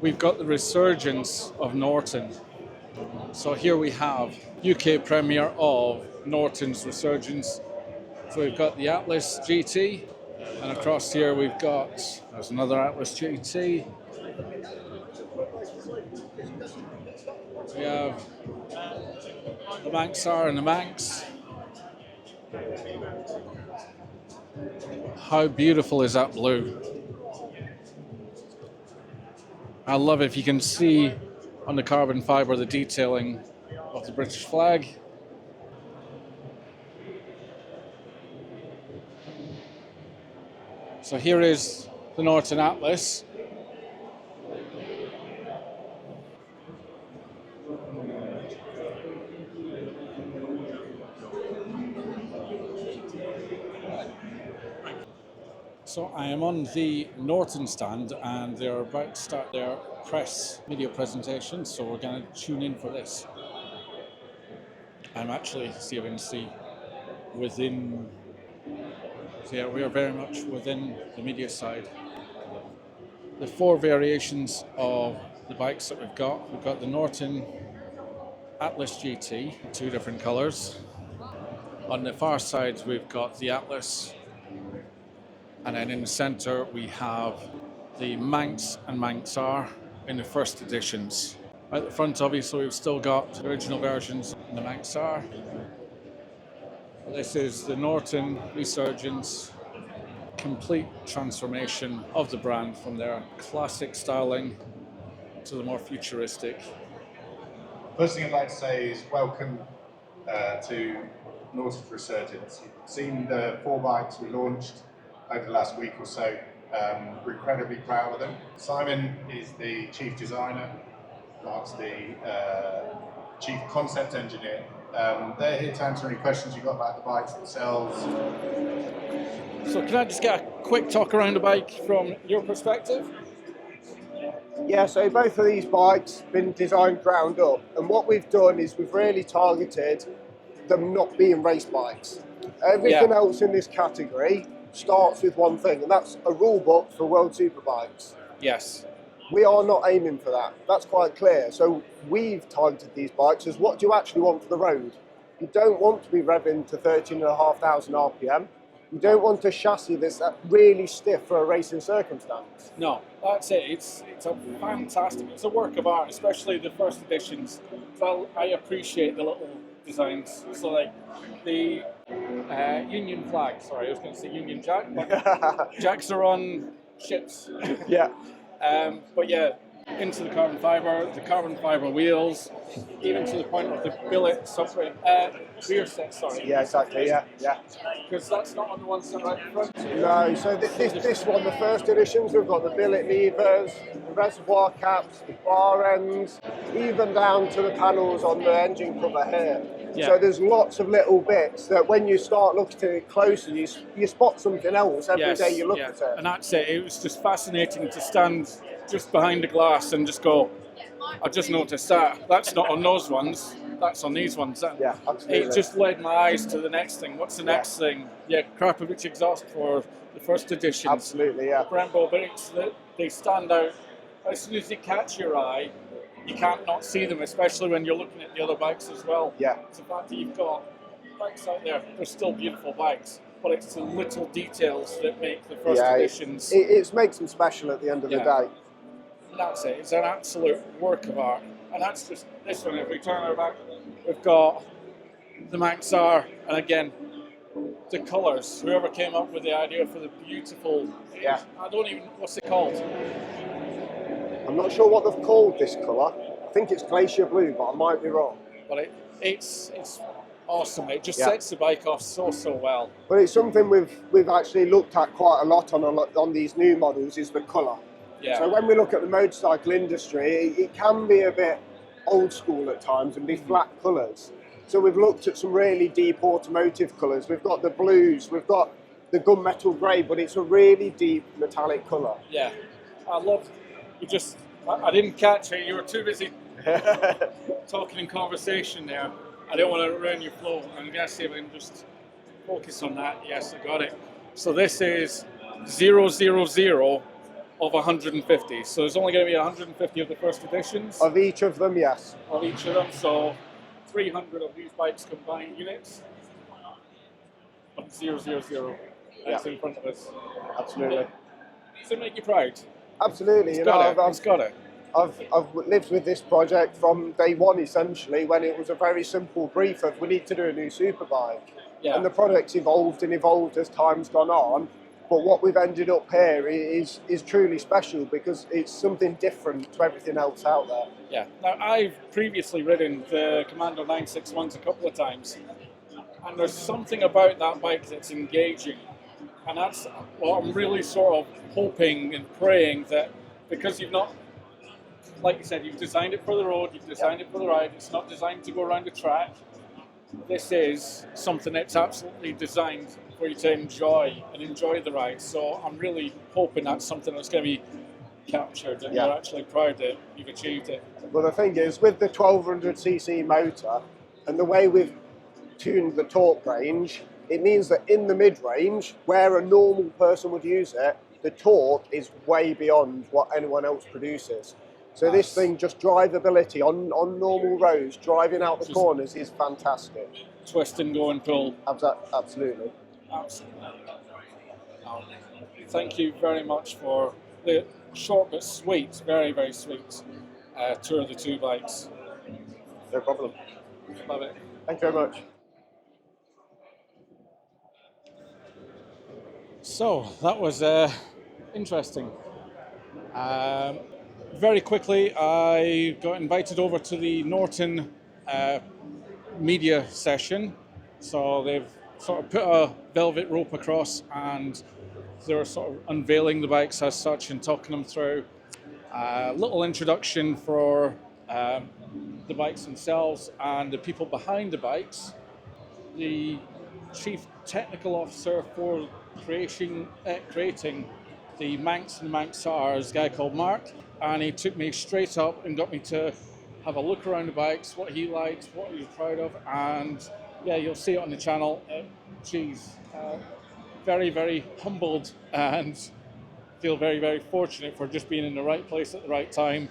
we've got the resurgence of Norton. So here we have UK premiere of Norton's Resurgence. So we've got the Atlas GT, and across here we've got, there's another Atlas GT. We have the Manx R and the Manx. How beautiful is that blue? I love it. If you can see on the carbon fibre the detailing of the British flag. So here is the Norton Atlas. So I am on the Norton stand and they're about to start their press video presentation, so we're going to tune in for this. I'm actually, see if I can see, within, so yeah, we are very much within the media side. The four variations of the bikes that we've got the Norton Atlas GT, two different colours. On the far side we've got the Atlas, and then in the centre we have the Manx and Manx R in the first editions. At the front obviously we've still got the original versions in the Manx R. This is the Norton Resurgence, complete transformation of the brand from their classic styling to the more futuristic. First thing I'd like to say is welcome to Norton's Resurgence. You've seen the 4 bikes we launched over the last week or so. We're incredibly proud of them. Simon is the chief designer, Mark's the chief concept engineer. They're here to answer any questions you've got about the bikes themselves. So can I just get a quick talk around the bike from your perspective? Yeah, so both of these bikes have been designed ground up, and what we've done is we've really targeted them not being race bikes. Everything else in this category starts with one thing, and that's a rule book for World Superbikes. Yes. We are not aiming for that. That's quite clear. So we've targeted these bikes as what do you actually want for the road? You don't want to be revving to 13,500 RPM. You don't want a chassis that's really stiff for a racing circumstance. No, that's it. It's a fantastic, it's a work of art, especially the first editions. So I appreciate the little designs. So like the Union flag, sorry, I was going to say Union Jack, but Jacks are on ships. Yeah. But yeah, into the carbon fibre wheels, even to the point of the billet rear set, sorry. Yeah, exactly, yeah. Because that's not on the ones that are right in front. No, so this one, the first editions, we've got the billet levers, the reservoir caps, the bar ends, even down to the panels on the engine cover here. Yeah. So there's lots of little bits that when you start looking at it closer, you spot something else every day you look at it. And that's it. It was just fascinating to stand just behind the glass and just go, I just noticed that. That's not on those ones. That's on these ones. Yeah, absolutely. It just led my eyes to the next thing. What's the next thing? Yeah, Krapovich exhaust for the first editions. Absolutely, yeah. Brembo brakes, they stand out. As soon as they catch your eye, you can't not see them, especially when you're looking at the other bikes as well. Yeah. It's the fact that you've got bikes out there, they're still beautiful bikes, but it's the little details that make the first editions. It makes them special at the end of the day. That's it. It's an absolute work of art. And that's just this one. If we turn our back, we've got the Manx R, and again, the colours. Whoever came up with the idea for the beautiful, I don't even, what's it called? I'm not sure what they've called this colour. I think it's glacier blue, but I might be wrong. But it's awesome. It just sets the bike off so well. But it's something we've actually looked at quite a lot on these new models, is the colour. Yeah. So when we look at the motorcycle industry, it can be a bit old school at times and be flat colours. So we've looked at some really deep automotive colours. We've got the blues, we've got the gunmetal grey, but it's a really deep metallic colour. Yeah, I love. I didn't catch it. You were too busy talking in conversation there. I don't want to ruin your flow. I'm going to see if I can just focus on that. Yes, I got it. So this is 000 of 150. So there's only going to be 150 of the first editions Of each of them, yes. of each of them. So 300 of these bikes combined units. 000. That's in front of us. Absolutely. Does it make you proud? Absolutely. It's got it. I've lived with this project from day one, essentially, when it was a very simple brief of we need to do a new superbike. Yeah. And the product's evolved and evolved as time's gone on. But what we've ended up here is truly special because it's something different to everything else out there. Yeah. Now, I've previously ridden the Commando 961s a couple of times, and there's something about that bike that's engaging. And that's what I'm really sort of hoping and praying, that because you've not, like you said, you've designed it for the road, you've designed it for the ride, it's not designed to go around the track. This is something that's absolutely designed for you to enjoy the ride. So I'm really hoping that's something that's going to be captured and you're actually proud that you've achieved it. Well, the thing is, with the 1200cc motor and the way we've tuned the torque range, it means that in the mid-range, where a normal person would use it, the torque is way beyond what anyone else produces. So this thing, just drivability on normal roads, driving out the corners is fantastic. Twist and go and pull. Absolutely. Absolutely. Thank you very much for the short but sweet, very, very sweet tour of the two bikes. No problem. Love it. Thank you very much. So that was interesting. Very quickly, I got invited over to the Norton media session. So they've sort of put a velvet rope across and they're sort of unveiling the bikes as such and talking them through. A little introduction for the bikes themselves and the people behind the bikes. The chief technical officer for creating the Manx and Manx R is a guy called Mark, and he took me straight up and got me to have a look around the bikes, what he liked, what he was proud of, and yeah, you'll see it on the channel. Very, very humbled and feel very, very fortunate for just being in the right place at the right time